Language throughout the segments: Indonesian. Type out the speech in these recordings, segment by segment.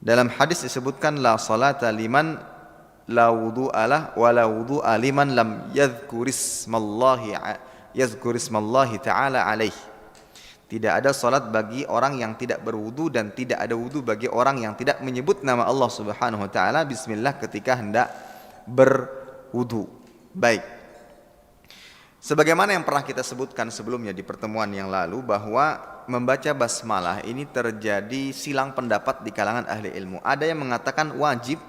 Dalam hadis disebutkan la salata liman la wudu'alah wa la wudu'a liman lam yadhkurismallahi ta'ala alaih. Tidak ada salat bagi orang yang tidak berwudu dan tidak ada wudu bagi orang yang tidak menyebut nama Allah Subhanahu wa taala bismillah ketika hendak berwudu. Baik. Sebagaimana yang pernah kita sebutkan sebelumnya di pertemuan yang lalu bahwa membaca basmalah ini terjadi silang pendapat di kalangan ahli ilmu. Ada yang mengatakan wajib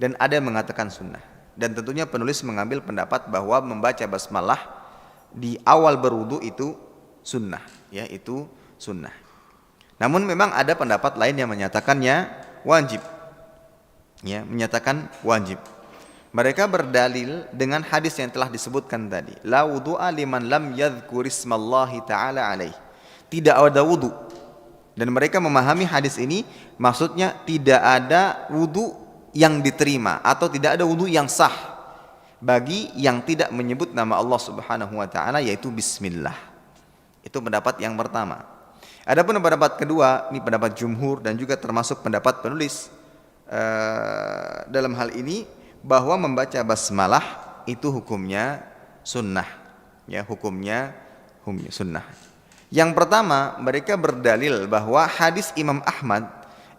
dan ada yang mengatakan sunnah. Dan tentunya penulis mengambil pendapat bahwa membaca basmalah di awal berwudu itu sunnah, ya, itu sunnah. Namun memang ada pendapat lain yang menyatakannya wajib, ya, menyatakan wajib. Mereka berdalil dengan hadis yang telah disebutkan tadi, la wudu'a liman lam yadhkurismallahi ta'ala alaih. Tidak ada wudu. Dan mereka memahami hadis ini maksudnya tidak ada wudu yang diterima atau tidak ada wudu yang sah bagi yang tidak menyebut nama Allah Subhanahu wa taala, yaitu bismillah. Itu pendapat yang pertama. Adapun pendapat kedua, ini pendapat jumhur dan juga termasuk pendapat penulis dalam hal ini, bahwa membaca basmalah itu hukumnya sunnah, ya, hukumnya sunnah. Yang pertama, mereka berdalil bahwa hadis Imam Ahmad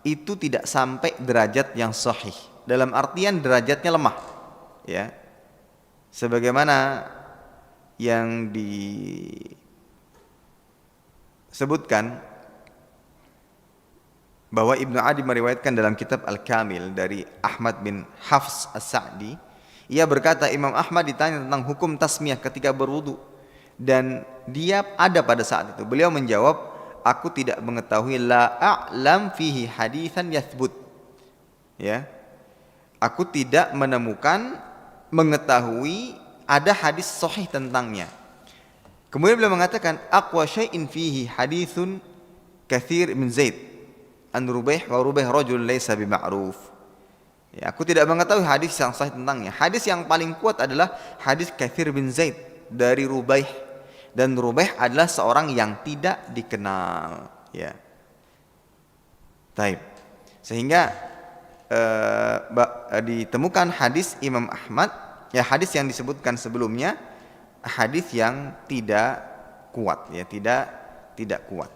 itu tidak sampai derajat yang sahih, dalam artian derajatnya lemah, ya, sebagaimana yang disebutkan bahwa Ibnu Adi meriwayatkan dalam kitab Al-Kamil dari Ahmad bin Hafs As-Sa'di, ia berkata Imam Ahmad ditanya tentang hukum tasmiyah ketika berwudu dan dia ada pada saat itu. Beliau menjawab, aku tidak mengetahui, la a'lam fihi haditsan yathbut, ya, aku tidak mengetahui ada hadis sahih tentangnya. Kemudian beliau mengatakan, aqwa syai'in fihi hadithun kathir min Zaid an Rubaih wa Rubaih rajul laysa bima'ruf. Ya, aku tidak mengetahui hadis yang sahih tentangnya. Hadis yang paling kuat adalah hadis Kathir bin Zaid dari Rubaih, dan Rubaih adalah seorang yang tidak dikenal, ya. Taib. Sehingga ditemukan hadis Imam Ahmad, ya, hadis yang disebutkan sebelumnya hadis yang tidak kuat, ya, tidak kuat.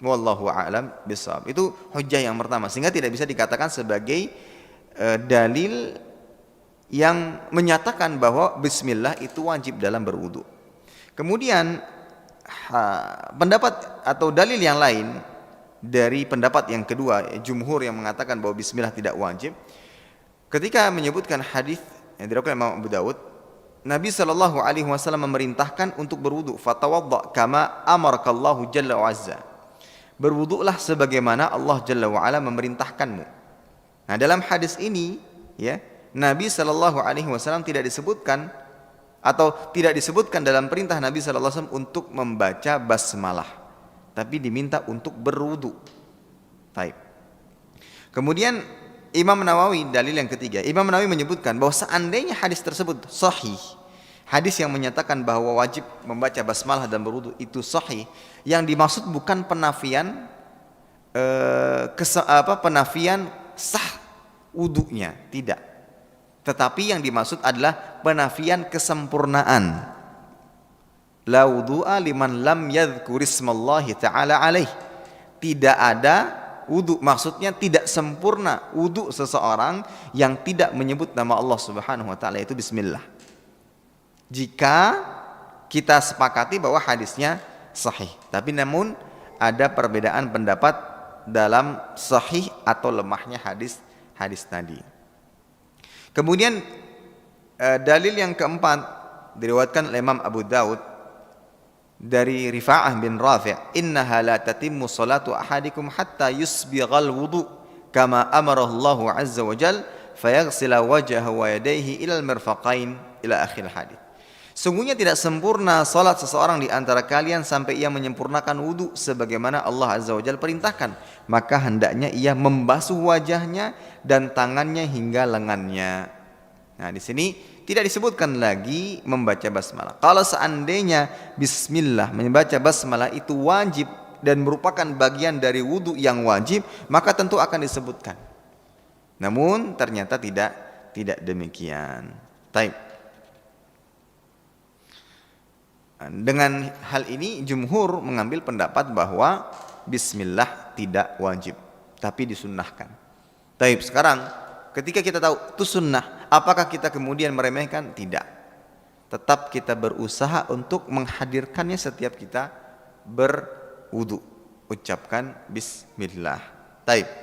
Wallahu a'lam bishawab. Itu hujjah yang pertama, sehingga tidak bisa dikatakan sebagai dalil yang menyatakan bahwa bismillah itu wajib dalam berwudu. Kemudian pendapat atau dalil yang lain dari pendapat yang kedua, jumhur yang mengatakan bahwa bismillah tidak wajib, ketika menyebutkan hadis yang diriwayatkan Imam Abu Dawud, Nabi SAW memerintahkan untuk berwudu, fatawadda kama amarakallahu jalla wa azza. Berwudulah sebagaimana Allah Jalla wa Ala memerintahkanmu. Nah, dalam hadis ini, ya, Nabi SAW tidak disebutkan atau tidak disebutkan dalam perintah Nabi SAW untuk membaca basmalah, tapi diminta untuk berwudu. Baik. Kemudian Imam Nawawi, dalil yang ketiga, Imam Nawawi menyebutkan bahwa seandainya hadis tersebut sahih, hadis yang menyatakan bahwa wajib membaca basmalah dan berwudu itu sahih, yang dimaksud bukan penafian penafian sah wudunya, tidak. Tetapi yang dimaksud adalah penafian kesempurnaan. La wudu'a liman lam yadhkurismallahi ta'ala alaih. Tidak ada wudu, maksudnya tidak sempurna wudu seseorang yang tidak menyebut nama Allah Subhanahu wa taala, itu bismillah. Jika kita sepakati bahwa hadisnya sahih, tapi namun ada perbedaan pendapat dalam sahih atau lemahnya hadis tadi. Kemudian dalil yang keempat diriwayatkan oleh Imam Abu Daud dari Rifa'ah bin Rafi', innaha la tatimmu salatu ahadikum hatta yusbighal wudu kama amara Allah azza wa jal fayaghsila wajhahu wa yadayhi ila al-mirfaqain ila akhir hadis. Sungguhnya tidak sempurna salat seseorang di antara kalian sampai ia menyempurnakan wudu sebagaimana Allah Azza wa Jalla perintahkan, maka hendaknya ia membasuh wajahnya dan tangannya hingga lengannya. Nah, di sini tidak disebutkan lagi membaca basmalah. Kalau seandainya bismillah, membaca basmalah itu wajib dan merupakan bagian dari wudu yang wajib, maka tentu akan disebutkan. Namun ternyata tidak demikian. Taib. Dengan hal ini jumhur mengambil pendapat bahwa bismillah tidak wajib, tapi disunnahkan. Taib. Sekarang ketika kita tahu itu sunnah, apakah kita kemudian meremehkan? Tidak. Tetap kita berusaha untuk menghadirkannya setiap kita berwudu. Ucapkan bismillah. Taib.